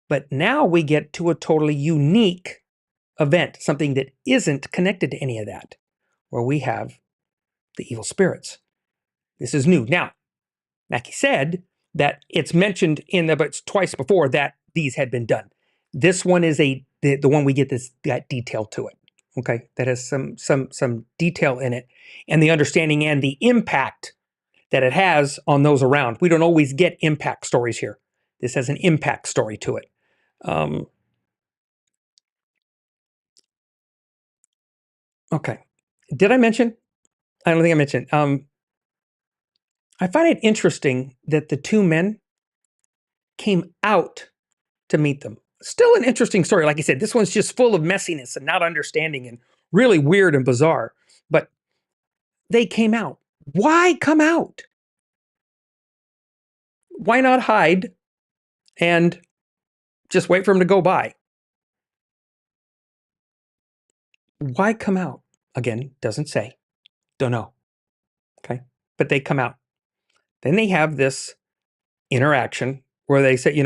but now we get to a totally unique event, something that isn't connected to any of that, where we have the evil spirits. This is new. Now, Mackie said that it's mentioned in the books twice before that these had been done. This one is the one we get that detail to it. Okay, that has some detail in it, and the understanding and the impact that it has on those around. We don't always get impact stories here. This has an impact story to it. Okay, did I mention? I don't think I mentioned. I find it interesting that the two men came out to meet them. Still an interesting story. Like I said, this one's just full of messiness and not understanding and really weird and bizarre. But they came out. Why come out? Why not hide and just wait for him to go by? Why come out? Again, doesn't say. Don't know. Okay. But they come out. Then they have this interaction where they say,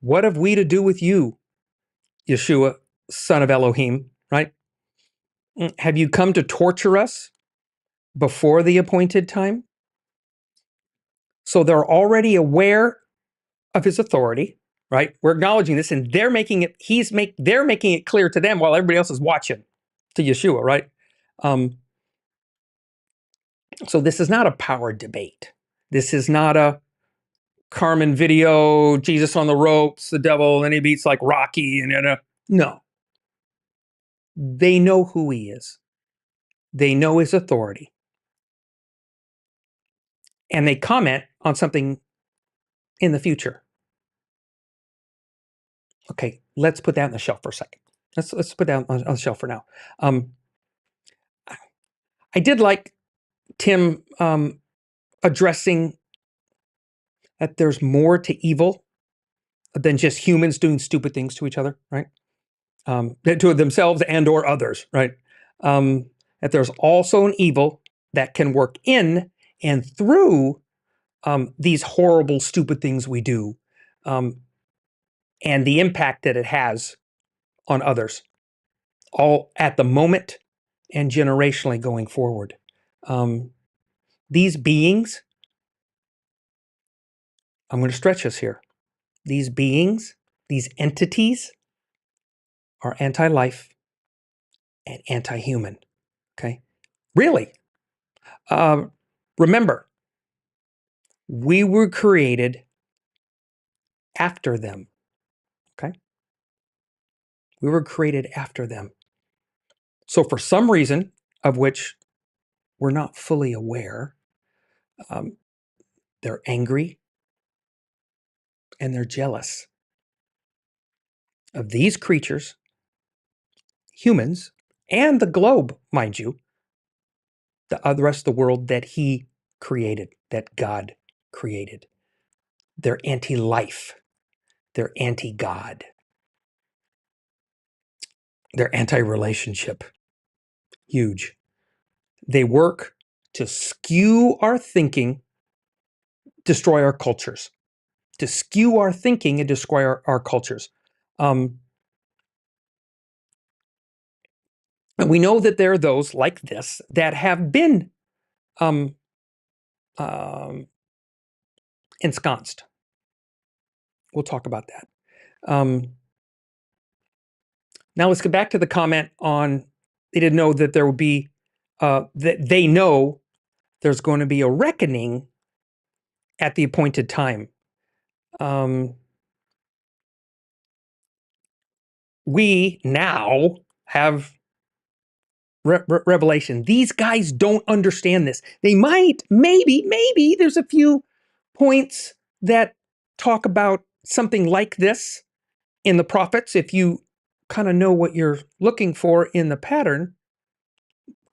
what have we to do with you, Yeshua, son of Elohim, right? Have you come to torture us before the appointed time? So they're already aware of his authority, right? We're acknowledging this, and they're making it clear to them while everybody else is watching to Yeshua, right? So this is not a power debate. This is not a Carmen video, Jesus on the ropes, the devil, and he beats like Rocky, no. They know who he is. They know his authority. And they comment on something in the future. Okay, let's put that on the shelf for a second. Let's put that on the shelf for now. I did like Tim addressing that there's more to evil than just humans doing stupid things to each other, right? To themselves and or others, right? That there's also an evil that can work in and through these horrible, stupid things we do, and the impact that it has on others, all at the moment and generationally going forward. These beings, I'm going to stretch us here. These beings, these entities are anti-life and anti-human. Okay? Really. Remember, we were created after them. Okay? We were created after them. So for some reason, of which we're not fully aware, they're angry and they're jealous of these creatures, humans, and the globe, mind you, the rest of the world that he created, that God created. They're anti-life. They're anti-God. They're anti-relationship. Huge. They work to skew our thinking, destroy our cultures. To skew our thinking and destroy our cultures. And we know that there are those like this that have been ensconced. We'll talk about that. Now let's get back to the comment on they didn't know that there would be, that they know there's going to be a reckoning at the appointed time. We now have revelation. These guys don't understand this. They might, maybe there's a few points that talk about something like this in the prophets. If you kind of know what you're looking for in the pattern,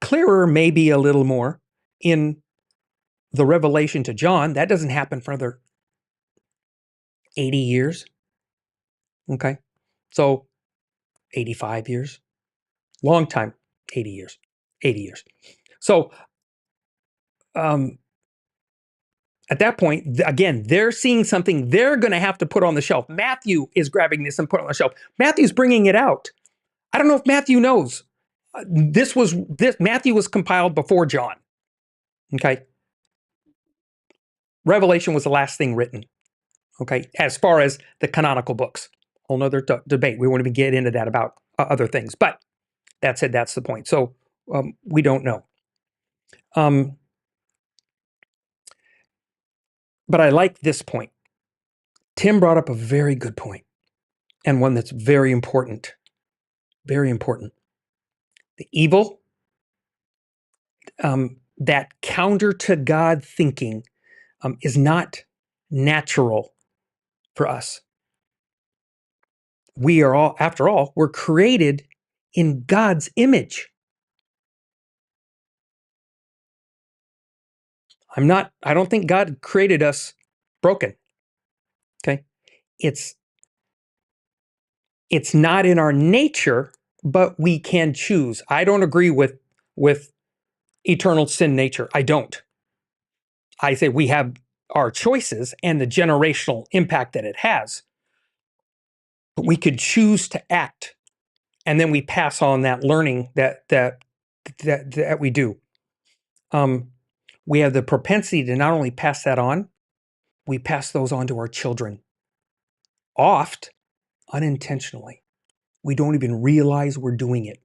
clearer maybe a little more in the revelation to John. That doesn't happen for another 80 years. Okay. So 85 years, long time, 80 years, 80 years. So at that point, again, they're seeing something they're going to have to put on the shelf. Matthew is grabbing this and putting it on the shelf. Matthew's bringing it out. I don't know if Matthew knows. Matthew was compiled before John. Okay. Revelation was the last thing written. Okay. As far as the canonical books, whole nother debate. We won't even get into that about other things. But that said, that's the point. So we don't know. But I like this point. Tim brought up a very good point, and one that's very important. Very important. The evil, that counter to God thinking, is not natural for us. We are all, after all, we're created in God's image. I don't think God created us broken. Okay. It's not in our nature, but we can choose. I don't agree with eternal sin nature. I don't. I say we have our choices and the generational impact that it has. But we could choose to act, and then we pass on that learning that we do. We have the propensity to not only pass that on, we pass those on to our children. Oft, unintentionally. We don't even realize we're doing it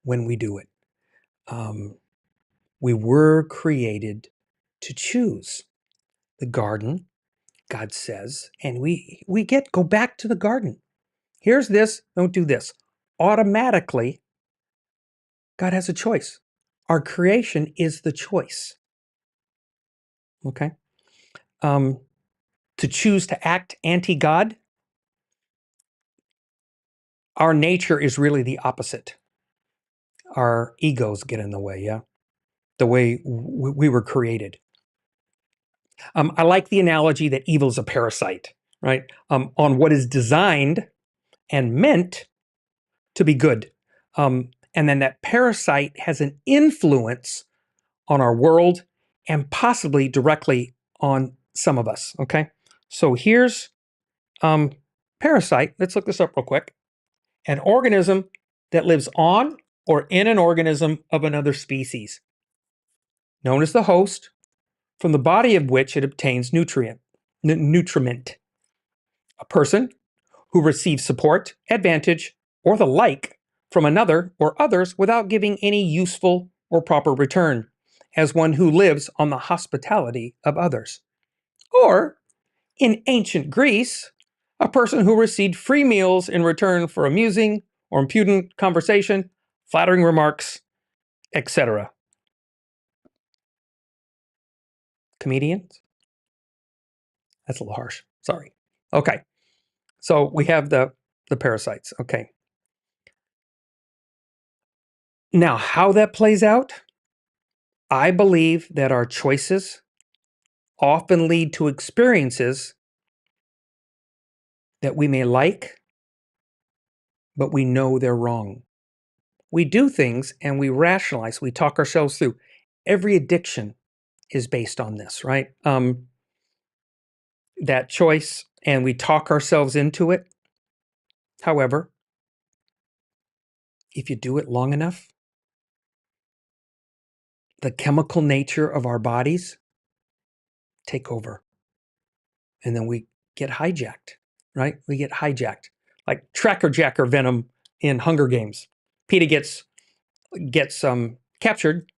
when we do it. We were created to choose the garden, God says, and we go back to the garden. Here's this, don't do this. Automatically, God has a choice. Our creation is the choice. Okay? To choose to act anti-God, our nature is really the opposite. Our egos get in the way, yeah? The way we were created. I like the analogy that evil is a parasite, right? On what is designed and meant to be good. And then that parasite has an influence on our world and possibly directly on some of us, okay? So here's parasite. Let's look this up real quick. An organism that lives on or in an organism of another species, known as the host, from the body of which it obtains nutriment. A person who receives support, advantage, or the like from another or others without giving any useful or proper return, as one who lives on the hospitality of others. Or, in ancient Greece, a person who received free meals in return for amusing or impudent conversation, flattering remarks, etc. Comedians? That's a little harsh. Sorry. Okay. So we have the parasites. Okay. Now, how that plays out, I believe that our choices often lead to experiences that we may like, but we know they're wrong. We do things and we rationalize, we talk ourselves through. Every addiction is based on this, right? That choice, and we talk ourselves into it. However, if you do it long enough, the chemical nature of our bodies take over. And then we get hijacked, right? We get hijacked. Like Tracker Jacker venom in Hunger Games. Peeta gets captured,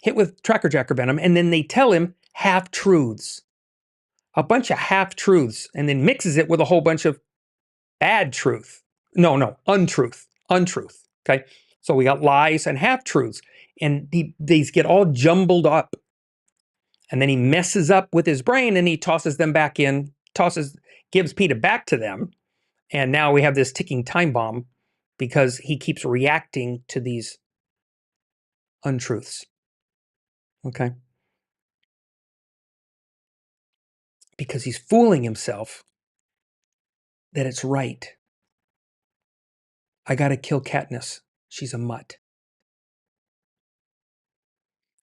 hit with Tracker Jacker venom, and then they tell him half-truths. A bunch of half-truths, and then mixes it with a whole bunch of bad truth. No, untruth. Okay? So we got lies and half-truths. And these get all jumbled up. And then he messes up with his brain and he tosses them back in, gives Peeta back to them. And now we have this ticking time bomb because he keeps reacting to these untruths. Okay? Because he's fooling himself that it's right. I got to kill Katniss. She's a mutt.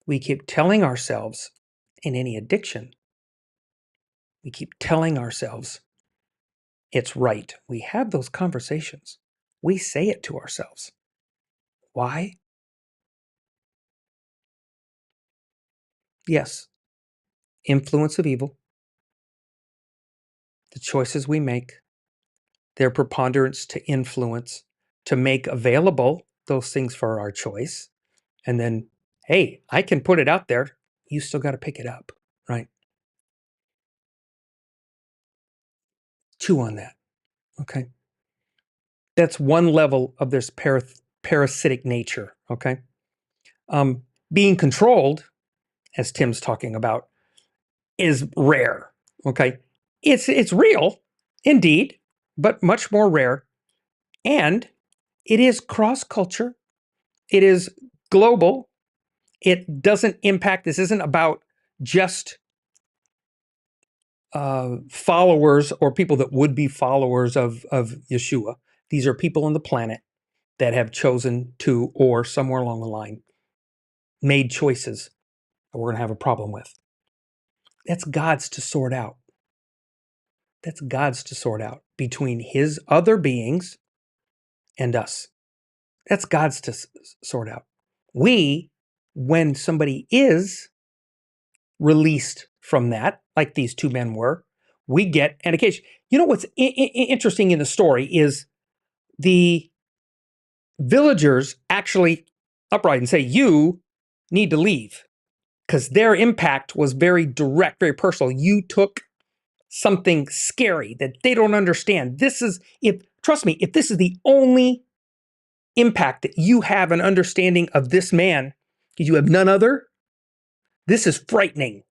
We keep telling ourselves in any addiction, we keep telling ourselves it's right. We have those conversations. We say it to ourselves. Why? Yes, influence of evil, the choices we make, their preponderance to influence, to make available those things for our choice. And then, hey, I can put it out there. You still got to pick it up, right? Chew on that. Okay. That's one level of this parasitic nature. Okay. Being controlled, as Tim's talking about, is rare. Okay. It's real, indeed, but much more rare. And it is cross culture. It is global. It doesn't impact, this isn't about just followers or people that would be followers of Yeshua. These are people on the planet that have chosen to, or somewhere along the line, made choices that we're going to have a problem with. That's God's to sort out. That's God's to sort out between his other beings and us. That's God's to sort out. We, when somebody is released from that, like these two men were, we get an occasion. You know what's interesting in the story is the villagers actually upright and say, you need to leave, because their impact was very direct, very personal. You took something scary that they don't understand. This is, if trust me, if this is the only impact that you have an understanding of this man, because you have none other, this is frightening.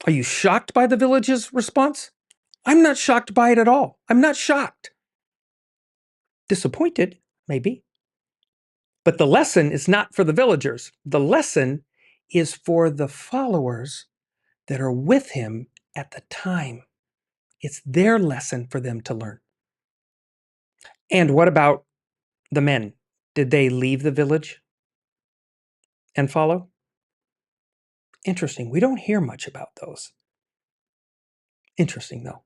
Are you shocked by the village's response? I'm not shocked by it at all. I'm not shocked. Disappointed, maybe. But the lesson is not for the villagers. The lesson is for the followers that are with him at the time. It's their lesson for them to learn. And what about the men? Did they leave the village and follow? Interesting. We don't hear much about those. Interesting, though.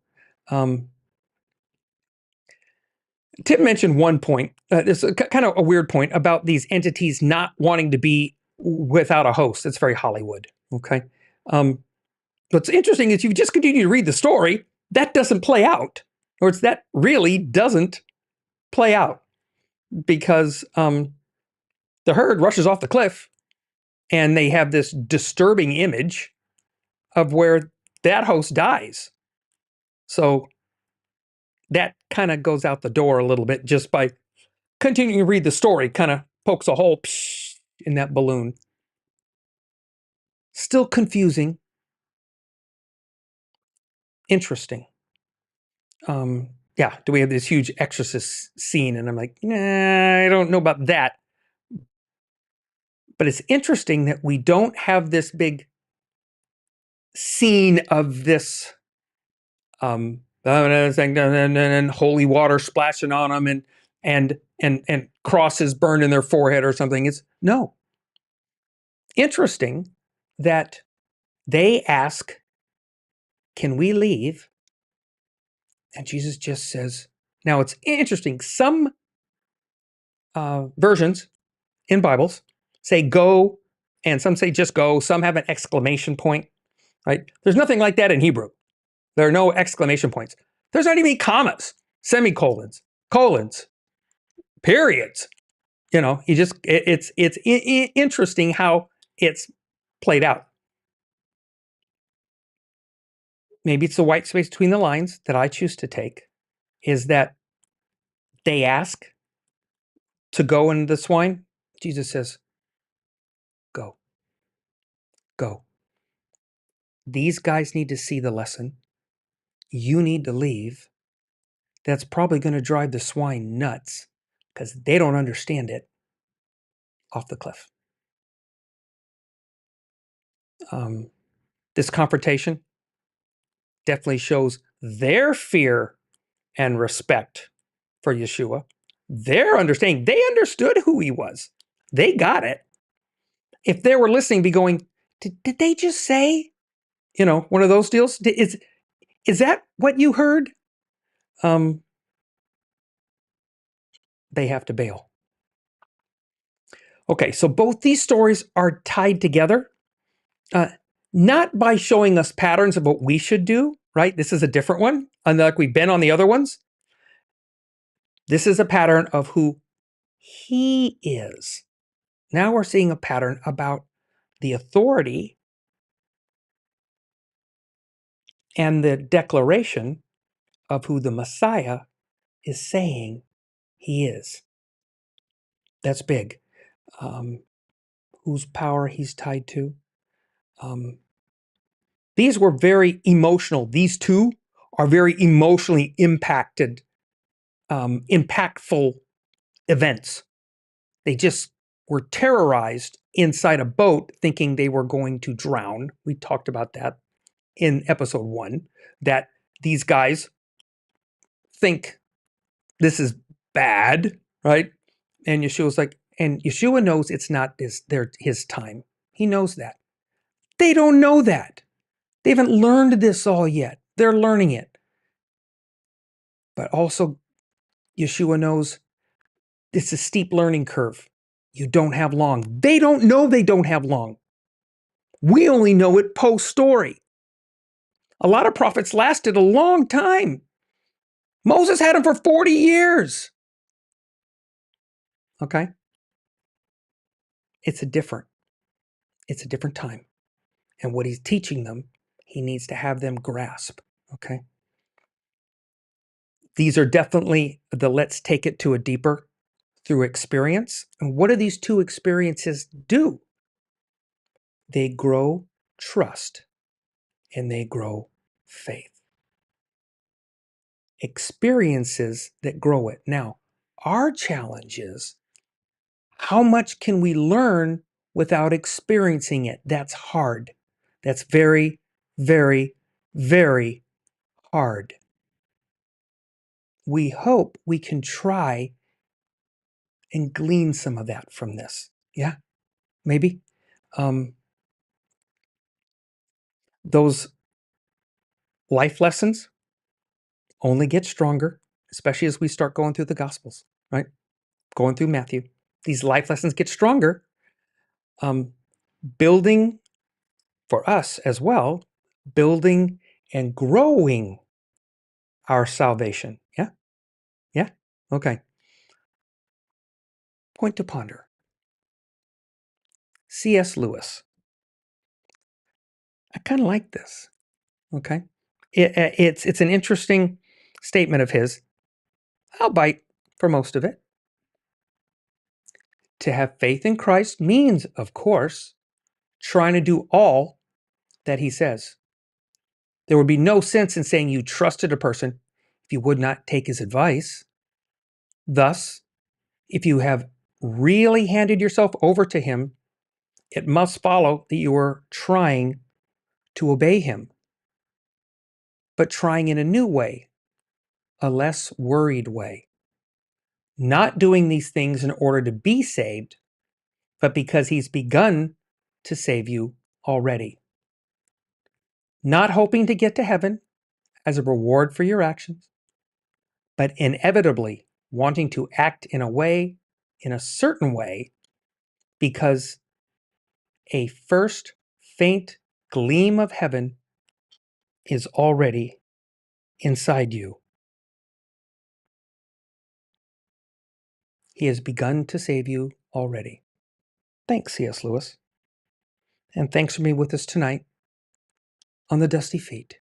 Tim mentioned one point, this is kind of a weird point about these entities not wanting to be without a host. It's very Hollywood, okay? What's interesting is you just continue to read the story, that doesn't play out. Or it's that really doesn't play out because the herd rushes off the cliff and they have this disturbing image of where that host dies. So that kind of goes out the door a little bit just by continuing to read the story, kind of pokes a hole in that balloon. Still confusing. Interesting. Yeah, do we have this huge exorcist scene? And I'm like, nah, I don't know about that. But it's interesting that we don't have this big scene of this and holy water splashing on them and crosses burned in their forehead or something. It's no. Interesting that they ask, can we leave? And Jesus just says, now it's interesting. Some versions in Bibles say go, and some say just go. Some have an exclamation point, right? There's nothing like that in Hebrew. There are no exclamation points. There's not even commas, semicolons, colons, periods. You know, you just, it's interesting how it's played out. Maybe it's the white space between the lines that I choose to take, is that they ask to go in the swine. Jesus says, go, go. These guys need to see the lesson. You need to leave. That's probably going to drive the swine nuts. because they don't understand it off the cliff. This confrontation definitely shows their fear and respect for Yeshua. Their understanding. They understood who he was. They got it. If they were listening, be going, did they just say, one of those deals? Is that what you heard? They have to bail. Okay, so both these stories are tied together, not by showing us patterns of what we should do, right? This is a different one, unlike we've been on the other ones. This is a pattern of who he is. Now we're seeing a pattern about the authority and the declaration of who the Messiah is saying he is. That's big. Whose power he's tied to. These were very emotional. These two are very emotionally impactful events. They just were terrorized inside a boat thinking they were going to drown. We talked about that in episode 1, that these guys think this is bad, right? And Yeshua's like, and Yeshua knows it's not his time. He knows that. They don't know that. They haven't learned this all yet. They're learning it. But also, Yeshua knows it's a steep learning curve. You don't have long. They don't know they don't have long. We only know it post-story. A lot of prophets lasted a long time. Moses had them for 40 years. Okay? It's a different time. And what he's teaching them, he needs to have them grasp. Okay? These are definitely the let's take it to a deeper through experience. And what do these two experiences do? They grow trust and they grow faith. Experiences that grow it. Now, our challenge is, how much can we learn without experiencing it? That's hard. That's very, very, very hard. We hope we can try and glean some of that from this. Yeah, maybe. Those life lessons only get stronger, especially as we start going through the Gospels, right? Going through Matthew. These life lessons get stronger. Building for us as well, building and growing our salvation. Yeah? Yeah? Okay. Point to ponder. C.S. Lewis. I kind of like this. Okay. It's an interesting statement of his. I'll bite for most of it. To have faith in Christ means, of course, trying to do all that he says. There would be no sense in saying you trusted a person if you would not take his advice. Thus, if you have really handed yourself over to him, it must follow that you are trying to obey him, but trying in a new way, a less worried way. Not doing these things in order to be saved, but because he's begun to save you already. Not hoping to get to heaven as a reward for your actions, but inevitably wanting to act in a certain way, because a first faint gleam of heaven is already inside you. He has begun to save you already. Thanks, C.S. Lewis. And thanks for being with us tonight on The Dusty Feet.